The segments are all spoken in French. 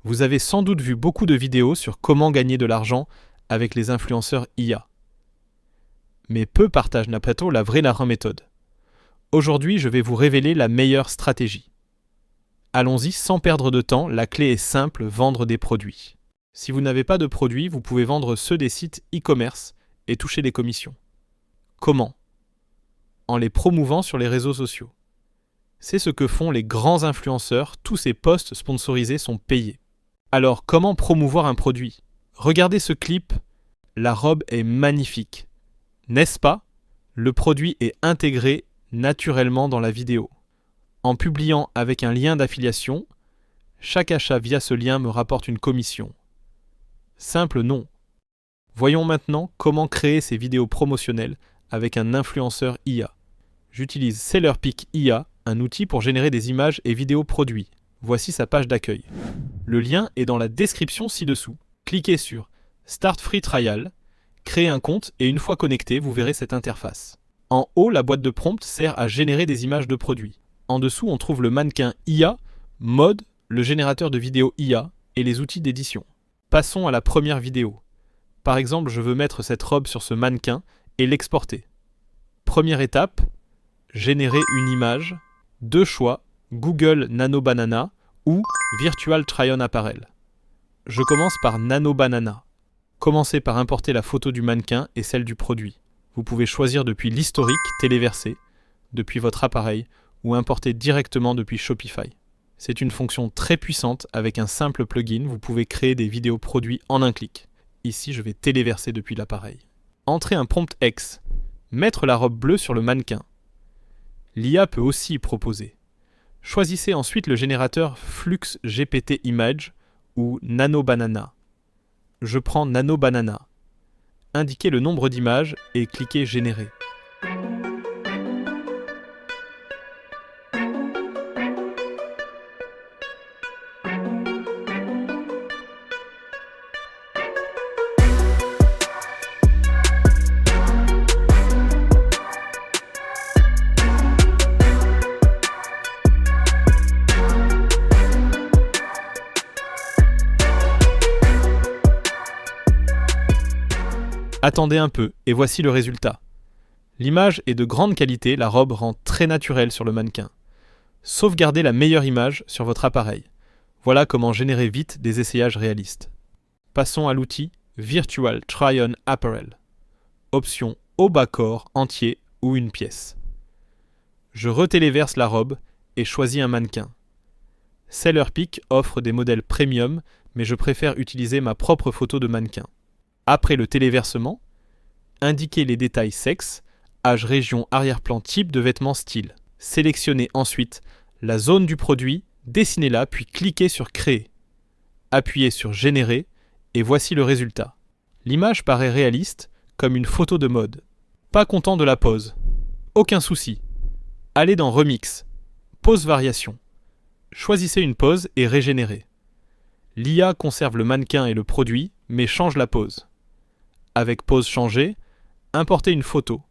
Vous avez sans doute vu beaucoup de vidéos sur comment gagner de l'argent avec les influenceurs IA. Mais peu partagent Napato la vraie méthode. Aujourd'hui, je vais vous révéler la meilleure stratégie. Allons-y sans perdre de temps, la clé est simple, vendre des produits. Si vous n'avez pas de produits, vous pouvez vendre ceux des sites e-commerce et toucher des commissions. Comment ? En les promouvant sur les réseaux sociaux. C'est ce que font les grands influenceurs, tous ces posts sponsorisés sont payés. Alors, comment promouvoir un produit ? Regardez ce clip, la robe est magnifique. N'est-ce pas ? Le produit est intégré naturellement dans la vidéo. En publiant avec un lien d'affiliation, chaque achat via ce lien me rapporte une commission. Simple non. Voyons maintenant comment créer ces vidéos promotionnelles avec un influenceur IA. J'utilise SellerPick IA, un outil pour générer des images et vidéos produits. Voici sa page d'accueil. Le lien est dans la description ci-dessous. Cliquez sur Start Free Trial, créez un compte et une fois connecté, vous verrez cette interface. En haut, la boîte de prompt sert à générer des images de produits. En dessous, on trouve le mannequin IA, mode, le générateur de vidéos IA et les outils d'édition. Passons à la première vidéo. Par exemple, je veux mettre cette robe sur ce mannequin et l'exporter. Première étape, générer une image. Deux choix, Google Nano Banana ou Virtual Try-on Apparel. Je commence par Nano Banana. Commencez par importer la photo du mannequin et celle du produit. Vous pouvez choisir depuis l'historique téléversé, depuis votre appareil ou importer directement depuis Shopify. C'est une fonction très puissante avec un simple plugin, vous pouvez créer des vidéos produits en un clic. Ici, je vais téléverser depuis l'appareil. Entrez un prompt X. Mettre la robe bleue sur le mannequin. L'IA peut aussi y proposer. Choisissez ensuite le générateur Flux GPT Image ou Nano Banana. Je prends Nano Banana. Indiquez le nombre d'images et cliquez Générer. Attendez un peu, et voici le résultat. L'image est de grande qualité, la robe rend très naturelle sur le mannequin. Sauvegardez la meilleure image sur votre appareil. Voilà comment générer vite des essayages réalistes. Passons à l'outil Virtual Try-on Apparel. Option haut bas corps, entier ou une pièce. Je retéléverse la robe et choisis un mannequin. SellerPick offre des modèles premium, mais je préfère utiliser ma propre photo de mannequin. Après le téléversement, indiquez les détails sexe, âge, région, arrière-plan, type de vêtements, style. Sélectionnez ensuite la zone du produit, dessinez-la puis cliquez sur Créer. Appuyez sur Générer et voici le résultat. L'image paraît réaliste, comme une photo de mode. Pas content de la pose? Aucun souci. Allez dans Remix, Pose Variation. Choisissez une pose et régénérez. L'IA conserve le mannequin et le produit, mais change la pose. Avec pose changée, importez une photo.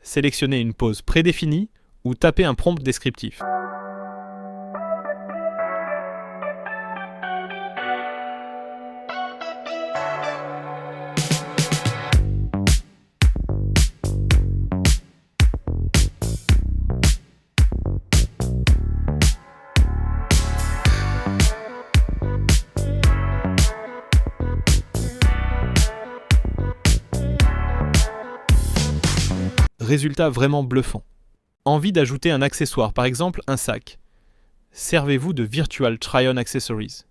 Sélectionnez une pose prédéfinie ou tapez un prompt descriptif. Résultat vraiment bluffant. Envie d'ajouter un accessoire, par exemple un sac. Servez-vous de Virtual Try-on Accessories.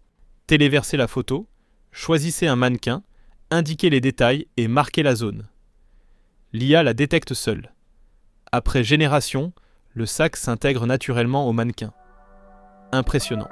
Téléversez la photo, choisissez un mannequin, indiquez les détails et marquez la zone. L'IA la détecte seule. Après génération, le sac s'intègre naturellement au mannequin. Impressionnant.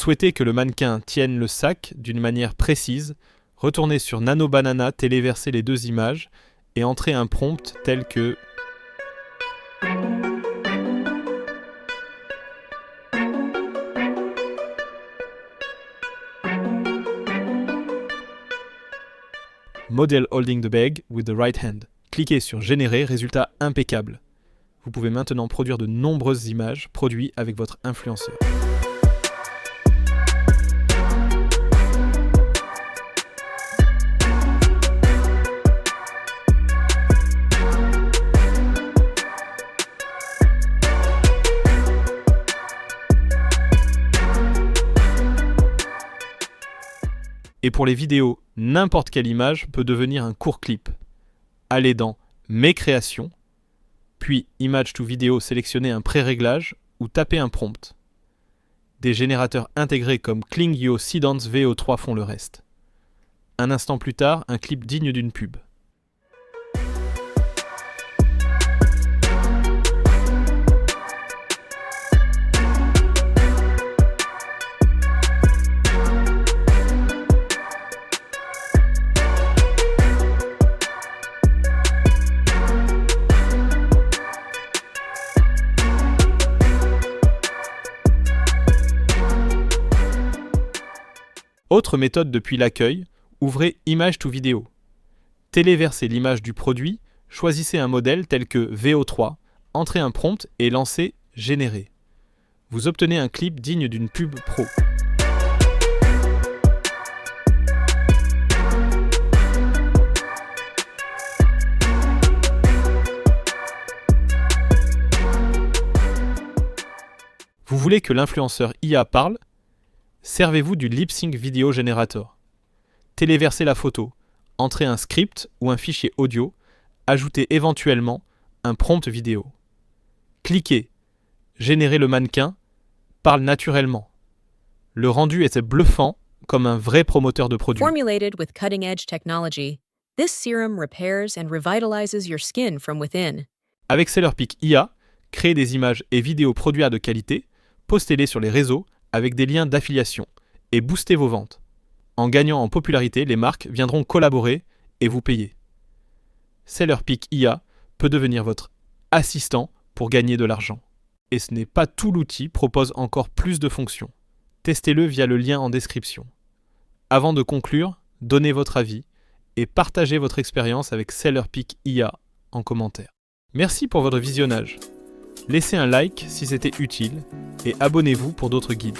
souhaitez que le mannequin tienne le sac d'une manière précise, retournez sur Nano Banana, téléversez les deux images et entrez un prompt tel que Model holding the bag with the right hand. Cliquez sur Générer, résultat impeccable. Vous pouvez maintenant produire de nombreuses images produites avec votre influenceur. Et pour les vidéos, n'importe quelle image peut devenir un court clip. Allez dans Mes créations, puis Image to Video, sélectionnez un pré-réglage ou tapez un prompt. Des générateurs intégrés comme Klingyo, Seedance, VO3 font le reste. Un instant plus tard, un clip digne d'une pub. Autre méthode depuis l'accueil, ouvrez Image to Video. Téléversez l'image du produit, choisissez un modèle tel que VO3, entrez un prompt et lancez Générer. Vous obtenez un clip digne d'une pub pro. Vous voulez que l'influenceur IA parle ? Servez-vous du Lip Sync Video Generator. Téléversez la photo, entrez un script ou un fichier audio, ajoutez éventuellement un prompt vidéo. Cliquez, générez le mannequin, parle naturellement. Le rendu était bluffant comme un vrai promoteur de produit. Formulated with cutting-edge technology, this serum repairs and revitalizes your skin from within. Avec SellerPick IA, créez des images et vidéos produits de qualité, postez-les sur les réseaux avec des liens d'affiliation et boostez vos ventes. En gagnant en popularité, les marques viendront collaborer et vous payer. SellerPick IA peut devenir votre assistant pour gagner de l'argent. Et ce n'est pas tout, l'outil propose encore plus de fonctions. Testez-le via le lien en description. Avant de conclure, donnez votre avis et partagez votre expérience avec SellerPick IA en commentaire. Merci pour votre visionnage. Laissez un like si c'était utile et abonnez-vous pour d'autres guides.